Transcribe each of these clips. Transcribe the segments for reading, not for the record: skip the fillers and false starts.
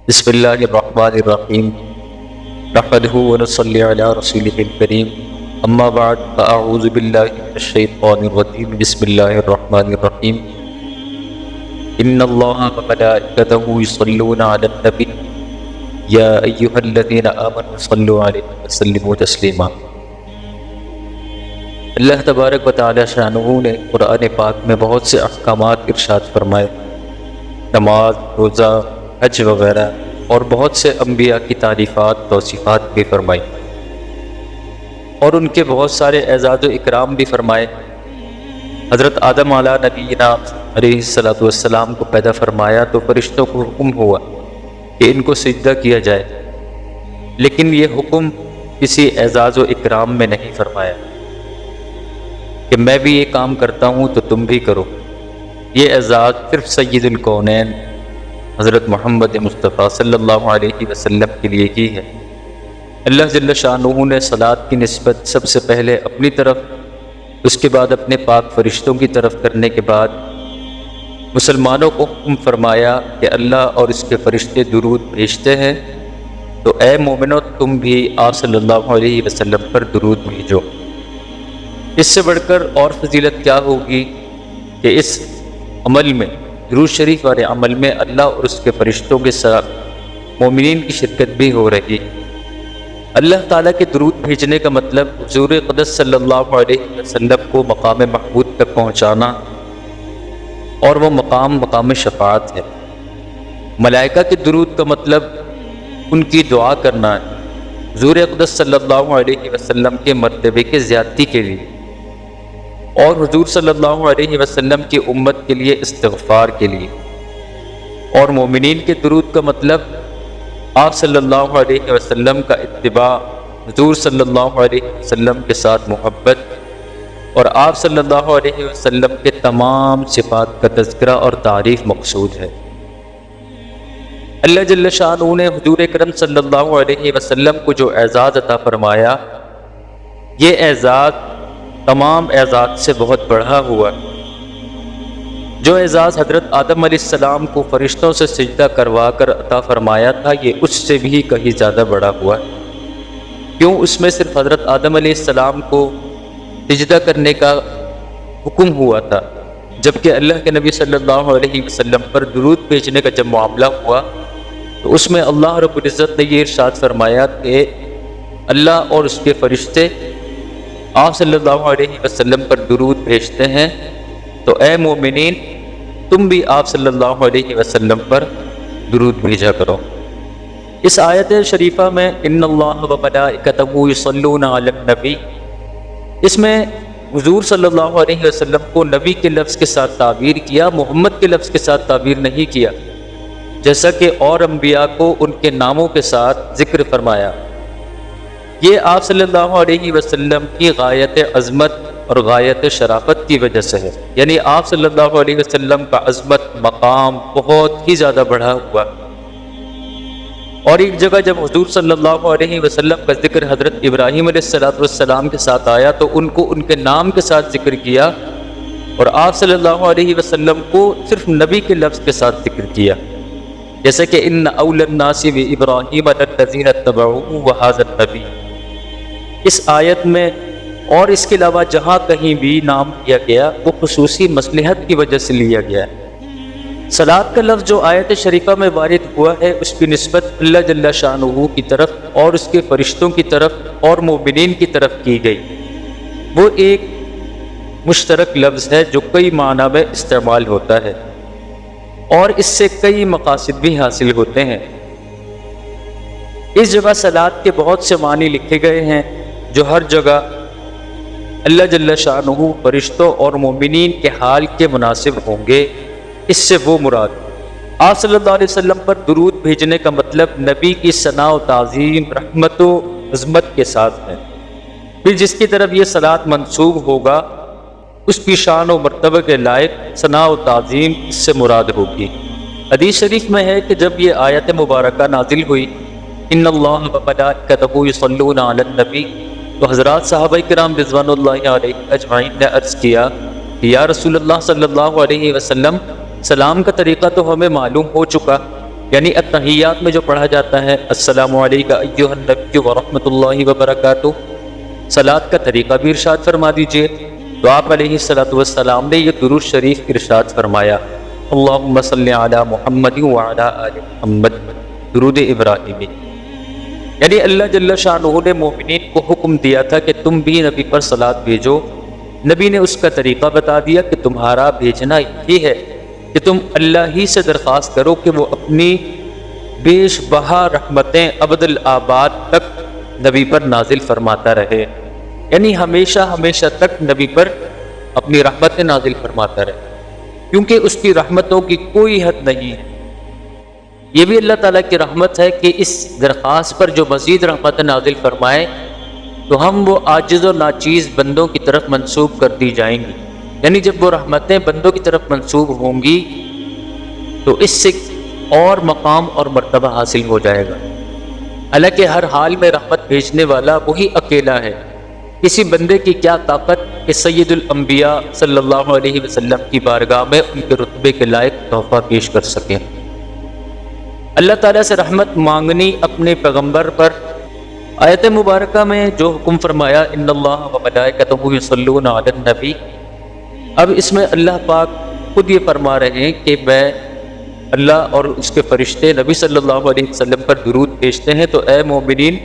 بسم اللہ الرحمن الرحیم نحمدہ ونصلی علی رسولہ الکریم اما بعد فاعوذ باللہ من الشیطان الرجیم بسم اللہ الرحمن الرحیم ان اللہ وملائکتہ یصلون علی النبی یا ایہا الذین آمنوا صلوا علیہ وسلموا تسلیما۔ اللہ تبارک و تعالی شانہ نے قرآن پاک میں بہت سے احکامات ارشاد فرمائے، نماز، روزہ، حج وغیرہ، اور بہت سے انبیاء کی تعریفات توصیفات بھی فرمائی، اور ان کے بہت سارے اعزاز و اکرام بھی فرمائے۔ حضرت آدم علیہ نبینا علیہ السلام کو پیدا فرمایا تو فرشتوں کو حکم ہوا کہ ان کو سجدہ کیا جائے، لیکن یہ حکم کسی اعزاز و اکرام میں نہیں فرمایا کہ میں بھی یہ کام کرتا ہوں تو تم بھی کرو۔ یہ اعزاز صرف سید الکونین حضرت محمد مصطفیٰ صلی اللہ علیہ وسلم کے لیے کی ہے۔ اللہ جل شانہ نے صلاۃ کی نسبت سب سے پہلے اپنی طرف، اس کے بعد اپنے پاک فرشتوں کی طرف کرنے کے بعد مسلمانوں کو حکم فرمایا کہ اللہ اور اس کے فرشتے درود بھیجتے ہیں، تو اے مومنو تم بھی آپ صلی اللہ علیہ وسلم پر درود بھیجو۔ اس سے بڑھ کر اور فضیلت کیا ہوگی کہ اس عمل میں، درود شریف والے عمل میں، اللہ اور اس کے فرشتوں کے ساتھ مومنین کی شرکت بھی ہو رہی۔ اللہ تعالیٰ کے درود بھیجنے کا مطلب حضور اقدس صلی اللہ علیہ وسلم کو مقام محمود تک پہنچانا، اور وہ مقام شفاعت ہے۔ ملائکہ کے درود کا مطلب ان کی دعا کرنا ہے، حضور اقدس صلی اللہ علیہ وسلم کے مرتبے کے زیادتی کے لیے، اور حضور صلی اللہ علیہ وسلم کی امت کے لیے استغفار کے لیے۔ اور مومنین کے درود کا مطلب آپ صلی اللہ علیہ وسلم کا اتباع، حضور صلی اللہ علیہ وسلم کے ساتھ محبت، اور آپ صلی اللہ علیہ وسلم کے تمام صفات کا تذکرہ اور تعریف مقصود ہے۔ اللہ جل شانہ نے حضور اکرم صلی اللہ علیہ وسلم کو جو اعزاز عطا فرمایا، یہ اعزاز تمام اعزاز سے بہت بڑھا ہوا۔ جو اعزاز حضرت آدم علیہ السلام کو فرشتوں سے سجدہ کروا کر عطا فرمایا تھا، یہ اس سے بھی کہیں زیادہ بڑا ہوا۔ کیوں؟ اس میں صرف حضرت آدم علیہ السلام کو سجدہ کرنے کا حکم ہوا تھا، جبکہ اللہ کے نبی صلی اللہ علیہ وسلم پر درود بھیجنے کا جب معاملہ ہوا تو اس میں اللہ رب العزت نے یہ ارشاد فرمایا کہ اللہ اور اس کے فرشتے آپ صلی اللہ علیہ وسلم پر درود بھیجتے ہیں، تو اے مومنین تم بھی آپ صلی اللہ علیہ وسلم پر درود بھیجا کرو۔ اس آیت شریفہ میں ان اللہ وملائکتہ یصلون علی النبی، اس میں حضور صلی اللہ علیہ وسلم کو نبی کے لفظ کے ساتھ تعبیر کیا، محمد کے لفظ کے ساتھ تعبیر نہیں کیا، جیسا کہ اور انبیاء کو ان کے ناموں کے ساتھ ذکر فرمایا۔ یہ آپ صلی اللہ علیہ وسلم کی غایت عظمت اور غایت شرافت کی وجہ سے ہے، یعنی آپ صلی اللہ علیہ وسلم کا عظمت مقام بہت ہی زیادہ بڑھا ہوا۔ اور ایک جگہ جب حضور صلی اللہ علیہ وسلم کا ذکر حضرت ابراہیم علیہ السلام کے ساتھ آیا تو ان کو ان کے نام کے ساتھ ذکر کیا، اور آپ صلی اللہ علیہ وسلم کو صرف نبی کے لفظ کے ساتھ ذکر کیا، جیسے کہ ان اولی الناس بابراہیم الذین اتبعوہ وہذا النبی۔ اس آیت میں اور اس کے علاوہ جہاں کہیں بھی نام لیا گیا وہ خصوصی مصلحت کی وجہ سے لیا گیا ہے۔ صلاۃ کا لفظ جو آیت شریفہ میں وارد ہوا ہے، اس کی نسبت اللہ جل شانہ کی طرف اور اس کے فرشتوں کی طرف اور مومنین کی طرف کی گئی۔ وہ ایک مشترک لفظ ہے جو کئی معنی میں استعمال ہوتا ہے، اور اس سے کئی مقاصد بھی حاصل ہوتے ہیں۔ اس جگہ صلاۃ کے بہت سے معنی لکھے گئے ہیں جو ہر جگہ اللہ جل شانہ فرشتوں اور مومنین کے حال کے مناسب ہوں گے۔ اس سے وہ مراد آپ صلی اللہ علیہ وسلم پر درود بھیجنے کا مطلب نبی کی ثنا و تعظیم، رحمت و عظمت کے ساتھ ہے۔ پھر جس کی طرف یہ صلاۃ منسوب ہوگا اس کی شان و مرتبہ کے لائق ثنا و تعظیم اس سے مراد ہوگی۔ حدیث شریف میں ہے کہ جب یہ آیت مبارکہ نازل ہوئی ان اللہ وملائکتہ یصلون علی النبی، تو حضرات صحابہ کرام رضوان اللہ علیہ اجمعین نے عرض کیا کہ یا رسول اللہ صلی اللہ علیہ وسلم، سلام کا طریقہ تو ہمیں معلوم ہو چکا، یعنی التحیات میں جو پڑھا جاتا ہے السلام علیکم ایھا النبی ورحمۃ اللہ وبرکاتہ، صلاۃ کا طریقہ بھی ارشاد فرما دیجئے۔ تو آپ علیہ الصلوۃ والسلام نے یہ درود شریف ارشاد فرمایا، اللہم صلی علی محمد وعلی آل محمد، درود ابراہیمی۔ یعنی اللہ جل شانہ نے مومنین کو حکم دیا تھا کہ تم بھی نبی پر صلاۃ بھیجو۔ نبی نے اس کا طریقہ بتا دیا کہ تمہارا بھیجنا یہ ہے کہ تم اللہ ہی سے درخواست کرو کہ وہ اپنی بیش بہا رحمتیں ابد الآباد تک نبی پر نازل فرماتا رہے، یعنی ہمیشہ ہمیشہ تک نبی پر اپنی رحمتیں نازل فرماتا رہے، کیونکہ اس کی رحمتوں کی کوئی حد نہیں ہے۔ یہ بھی اللہ تعالیٰ کی رحمت ہے کہ اس درخواست پر جو مزید رحمت نازل فرمائے تو ہم وہ عاجز و ناچیز بندوں کی طرف منسوب کر دی جائیں گی، یعنی جب وہ رحمتیں بندوں کی طرف منسوب ہوں گی تو اس سے اور مقام اور مرتبہ حاصل ہو جائے گا۔ حالانکہ ہر حال میں رحمت بھیجنے والا وہی اکیلا ہے، کسی بندے کی کیا طاقت کہ سید الانبیاء صلی اللہ علیہ وسلم کی بارگاہ میں ان کے رتبے کے لائق تحفہ پیش کر سکیں۔ اللہ تعالیٰ سے رحمت مانگنی اپنے پیغمبر پر۔ آیت مبارکہ میں جو حکم فرمایا ان اللہ و ملائکتہ یصلون علی النبی، اب اس میں اللہ پاک خود یہ فرما رہے ہیں کہ میں اللہ اور اس کے فرشتے نبی صلی اللہ علیہ وسلم پر درود بھیجتے ہیں، تو اے مومنین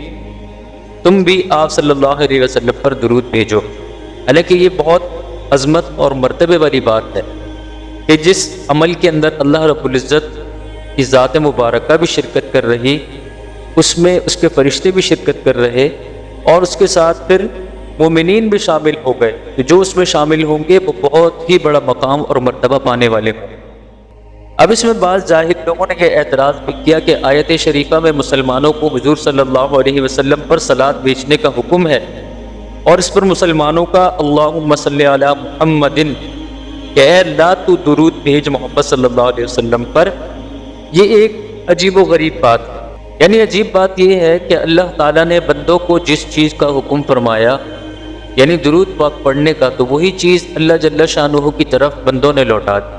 تم بھی آپ صلی اللہ علیہ وسلم پر درود بھیجو۔ حالانکہ یہ بہت عظمت اور مرتبے والی بات ہے کہ جس عمل کے اندر اللہ رب العزت کی ذات مبارکہ بھی شرکت کر رہی، اس میں اس کے فرشتے بھی شرکت کر رہے، اور اس کے ساتھ پھر مومنین بھی شامل ہو گئے، تو جو اس میں شامل ہوں گے وہ بہت ہی بڑا مقام اور مرتبہ پانے والے ہوں۔ اب اس میں بعض جاہل لوگوں نے یہ اعتراض بھی کیا کہ آیت شریفہ میں مسلمانوں کو حضور صلی اللہ علیہ وسلم پر صلاۃ بھیجنے کا حکم ہے، اور اس پر مسلمانوں کا اللہم صلی علی محمد کہ اے اللہ تو درود بھیج محمد صلی اللہ علیہ وسلم پر۔ یہ ایک عجیب و غریب بات ہے، یعنی عجیب بات یہ ہے کہ اللہ تعالیٰ نے بندوں کو جس چیز کا حکم فرمایا یعنی درود پاک پڑھنے کا، تو وہی چیز اللہ جل شانہ کی طرف بندوں نے لوٹا دی۔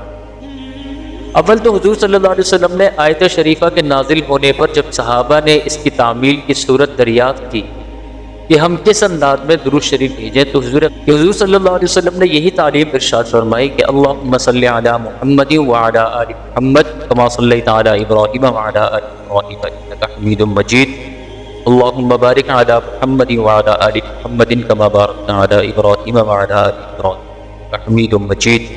اول تو حضور صلی اللہ علیہ وسلم نے آیت شریفہ کے نازل ہونے پر جب صحابہ نے اس کی تعمیل کی صورت دریافت کی کہ ہم کس انداز میں درود شریف بھیجیں، تو حضور صلی اللہ علیہ وسلم نے یہی تعلیم ارشاد فرمائی کہ اللہم صلی علی محمد وعلی آل محمد کما صلیت علی ابراہیم وعلی آل ابراہیم انک حمید مجید، اللہم بارک علی محمد وعلی آل محمد کما بارکت علی ابراہیم وعلی آل ابراہیم انک حمید مجید۔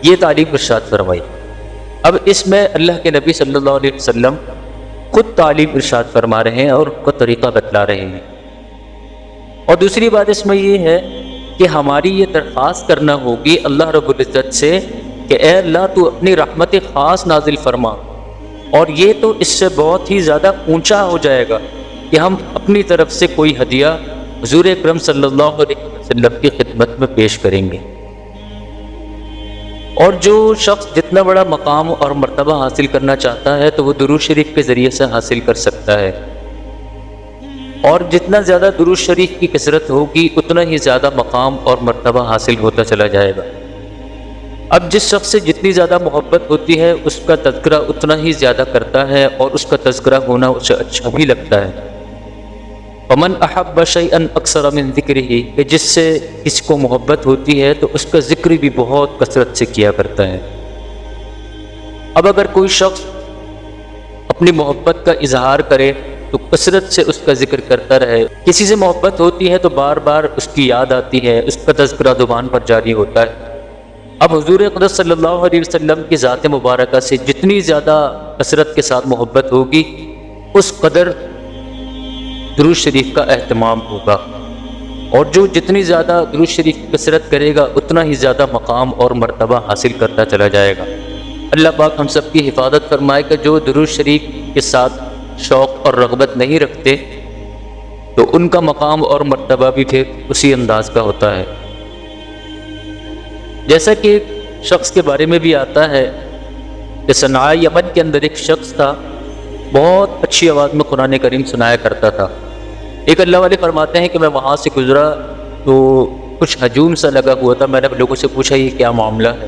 یہ تعلیم ارشاد فرمائی۔ اب اس میں اللہ کے نبی صلی اللہ علیہ وسلم خود تعلیم ارشاد فرما رہے ہیں اور کو طریقہ بتلا رہے ہیں۔ اور دوسری بات اس میں یہ ہے کہ ہماری یہ درخواست کرنا ہوگی اللہ رب العزت سے کہ اے اللہ تو اپنی رحمت خاص نازل فرما، اور یہ تو اس سے بہت ہی زیادہ اونچا ہو جائے گا کہ ہم اپنی طرف سے کوئی ہدیہ حضور اکرم صلی اللہ علیہ وسلم کی خدمت میں پیش کریں گے۔ اور جو شخص جتنا بڑا مقام اور مرتبہ حاصل کرنا چاہتا ہے تو وہ درود شریف کے ذریعے سے حاصل کر سکتا ہے، اور جتنا زیادہ درود شریف کی کثرت ہوگی اتنا ہی زیادہ مقام اور مرتبہ حاصل ہوتا چلا جائے گا۔ اب جس شخص سے جتنی زیادہ محبت ہوتی ہے اس کا تذکرہ اتنا ہی زیادہ کرتا ہے، اور اس کا تذکرہ ہونا اسے اچھا بھی لگتا ہے۔ ومن احب شیئا اکثر من ذکرہ، کہ جس سے کسی کو محبت ہوتی ہے تو اس کا ذکر بھی بہت کثرت سے کیا کرتا ہے۔ اب اگر کوئی شخص اپنی محبت کا اظہار کرے تو کثرت سے اس کا ذکر کرتا رہے، کسی سے محبت ہوتی ہے تو بار بار اس کی یاد آتی ہے، اس کا تذکرہ زبان پر جاری ہوتا ہے۔ اب حضور اقدس صلی اللہ علیہ وسلم کی ذات مبارکہ سے جتنی زیادہ کثرت کے ساتھ محبت ہوگی اس قدر درود شریف کا اہتمام ہوگا، اور جو جتنی زیادہ درود شریف کی کثرت کرے گا اتنا ہی زیادہ مقام اور مرتبہ حاصل کرتا چلا جائے گا۔ اللہ پاک ہم سب کی حفاظت فرمائے کہ جو درود شریف کے ساتھ شوق اور رغبت نہیں رکھتے تو ان کا مقام اور مرتبہ بھی پھر اسی انداز کا ہوتا ہے۔ جیسا کہ ایک شخص کے بارے میں بھی آتا ہے کہ صنعاء یمن کے اندر ایک شخص تھا، بہت اچھی آواز میں قرآن کریم سنایا کرتا تھا۔ ایک اللہ والے فرماتے ہیں کہ میں وہاں سے گزرا تو کچھ ہجوم سا لگا ہوا تھا، میں نے لوگوں سے پوچھا یہ کیا معاملہ ہے؟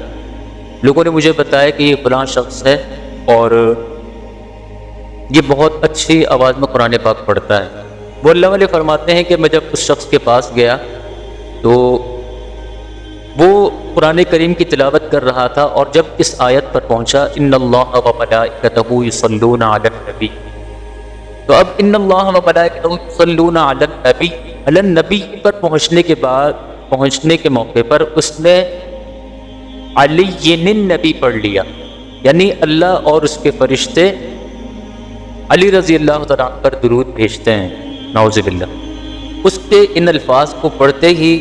لوگوں نے مجھے بتایا کہ یہ فلاں شخص ہے اور یہ بہت اچھی آواز میں قرآن پاک پڑھتا ہے۔ وہ اللہ والے فرماتے ہیں کہ میں جب اس شخص کے پاس گیا تو وہ قرآن کریم کی تلاوت کر رہا تھا، اور جب اس آیت پر پہنچا ان اللہ و ملائکتہ یصلون علی النبی، تو اب ان اللہ و ملائکتہ یصلون علی النبی پر پہنچنے کے موقع پر اس نے علی النبی پڑھ لیا، یعنی اللہ اور اس کے فرشتے علی رضی اللہ تعالیٰ عنہ پر درود بھیجتے ہیں، نعوذ باللہ۔ اس کے ان الفاظ کو پڑھتے ہی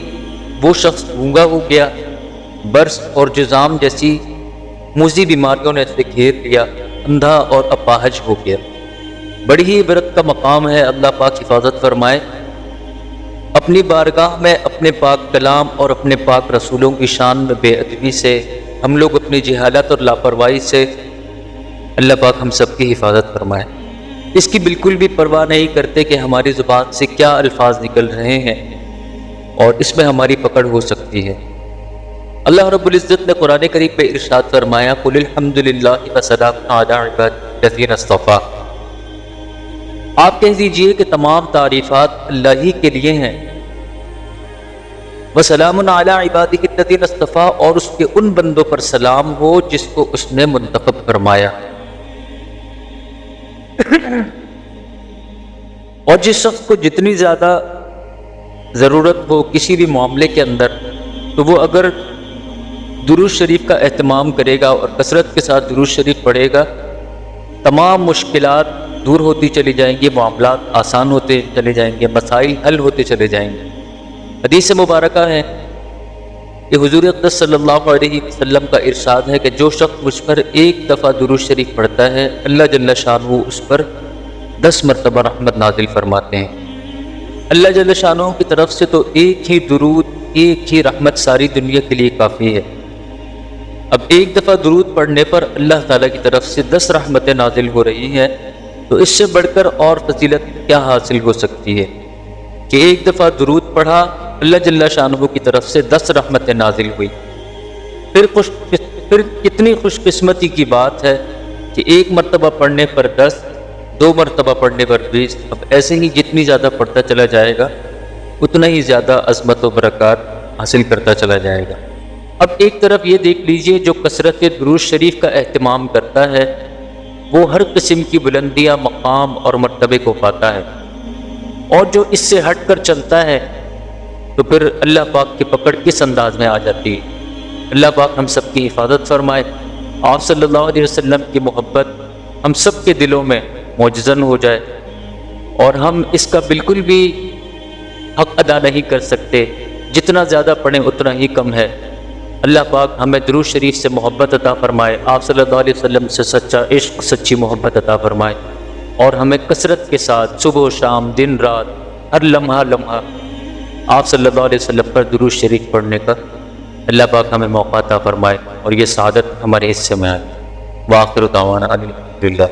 وہ شخص گونگا ہو گیا، برس اور جذام جیسی موذی بیماریوں نے اسے گھیر لیا، اندھا اور اپاہج ہو گیا۔ بڑی ہی عبرت کا مقام ہے، اللہ پاک حفاظت فرمائے۔ اپنی بارگاہ میں اپنے پاک کلام اور اپنے پاک رسولوں کی شان میں بے ادبی سے ہم لوگ اپنی جہالت اور لاپرواہی سے اللہ پاک ہم سب کی حفاظت فرمائے۔ اس کی بالکل بھی پرواہ نہیں کرتے کہ ہماری زبان سے کیا الفاظ نکل رہے ہیں اور اس میں ہماری پکڑ ہو سکتی ہے۔ اللہ رب العزت نے قرآن کریم پہ ارشاد فرمایا قل الحمد للہ وسلام علی عبادہ الذین اصطفیٰ، آپ کہہ دیجئے کہ تمام تعریفات اللہ ہی کے لیے ہیں، وسلام علی عبادہ الذین اصطفیٰ، اور اس کے ان بندوں پر سلام ہو جس کو اس نے منتخب فرمایا۔ اور جس شخص کو جتنی زیادہ ضرورت ہو کسی بھی معاملے کے اندر، تو وہ اگر درود شریف کا اہتمام کرے گا اور کثرت کے ساتھ درود شریف پڑھے گا، تمام مشکلات دور ہوتی چلی جائیں گی، معاملات آسان ہوتے چلے جائیں گے، مسائل حل ہوتے چلے جائیں گے۔ حدیث مبارکہ ہے کہ حضور اقدس صلی اللہ علیہ وسلم کا ارشاد ہے کہ جو شخص مجھ پر ایک دفعہ درود شریف پڑھتا ہے، اللہ جل شانہ اس پر 10 مرتبہ رحمت نازل فرماتے ہیں۔ اللہ جل شانہ کی طرف سے تو ایک ہی درود، ایک ہی رحمت ساری دنیا کے لیے کافی ہے۔ اب ایک دفعہ درود پڑھنے پر اللہ تعالیٰ کی طرف سے 10 رحمتیں نازل ہو رہی ہیں، تو اس سے بڑھ کر اور فضیلت کیا حاصل ہو سکتی ہے کہ ایک دفعہ درود پڑھا، اللہ جل شانہ کی طرف سے 10 رحمتیں نازل ہوئی۔ پھر کتنی خوش قسمتی کی بات ہے کہ ایک مرتبہ پڑھنے پر 10، 2 مرتبہ پڑھنے پر 20، اب ایسے ہی جتنی زیادہ پڑھتا چلا جائے گا اتنا ہی زیادہ عظمت و برکات حاصل کرتا چلا جائے گا۔ اب ایک طرف یہ دیکھ لیجئے جو کثرت درود شریف کا اہتمام کرتا ہے وہ ہر قسم کی بلندیاں، مقام اور مرتبے کو پاتا ہے، اور جو اس سے ہٹ کر چلتا ہے تو پھر اللہ پاک کی پکڑ کس انداز میں آ جاتی ہے۔ اللہ پاک ہم سب کی حفاظت فرمائے، آپ صلی اللہ علیہ وسلم کی محبت ہم سب کے دلوں میں معجزن ہو جائے، اور ہم اس کا بالکل بھی حق ادا نہیں کر سکتے، جتنا زیادہ پڑھیں اتنا ہی کم ہے۔ اللہ پاک ہمیں درود شریف سے محبت عطا فرمائے، آپ صلی اللہ علیہ وسلم سے سچا عشق، سچی محبت عطا فرمائے، اور ہمیں کثرت کے ساتھ صبح و شام، دن رات، ہر لمحہ لمحہ آپ صلی اللہ علیہ وسلم پر درود شریف پڑھنے کا اللہ پاک ہمیں موقع عطا فرمائے، اور یہ سعادت ہمارے حصے میں آئے۔ وآخر دعوانا الحمدللہ۔